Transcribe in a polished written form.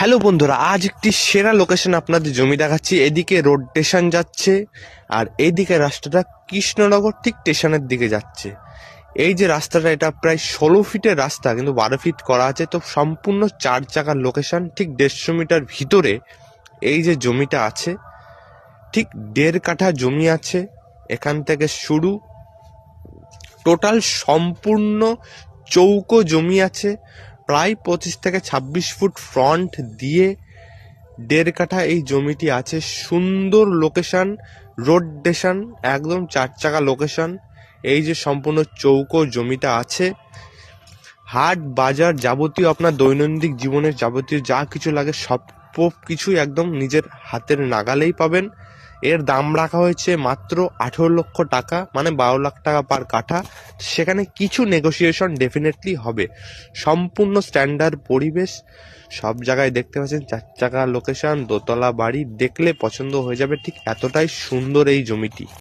Hello বন্ধুরা, আজ একটি সেরা লোকেশন আপনাদের জমি দেখাচ্ছি। এদিকে রোড স্টেশন যাচ্ছে আর এইদিকে রাস্তাটা কৃষ্ণনগর ঠিক স্টেশনের দিকে যাচ্ছে। এই যে রাস্তাটা, এটা প্রায় 16 ফিটের রাস্তা, কিন্তু 12 ফিট করা আছে। তো সম্পূর্ণ 4 চাকার লোকেশন। ঠিক 150 মিটার ভিতরে এই যে জমিটা আছে, ঠিক 1.5 কাঠা জমি আছে। এখান থেকে শুরু, টোটাল সম্পূর্ণ চৌকো জমি আছে। প্রায় 25 থেকে 26 ফুট ফ্রন্ট দিয়ে 1.5 কাঠা এই জমিটি আছে। সুন্দর লোকেশন, রোড স্টেশন, একদম 4 চাকা লোকেশন। এই যে সম্পূর্ণ চৌকো জমিটা আছে, হাট বাজার যাবতীয় আপনার দৈনন্দিন জীবনের যাবতীয় যা কিছু লাগে সব কিছুই একদম নিজের হাতের নাগালেই পাবেন। এর দাম রাখা হয়েছে মাত্র 18 লক্ষ টাকা, মানে 12 লাখ টাকা পার কাঠা। সেখানে কিছু নেগোসিয়েশন ডেফিনেটলি হবে। সম্পূর্ণ স্ট্যান্ডার্ড পরিবেশ, সব জায়গায় দেখতে পাচ্ছেন 4 চাকা লোকেশন, দোতলা বাড়ি, দেখলে পছন্দ হয়ে যাবে। ঠিক এতটাই সুন্দর এই জমিটি।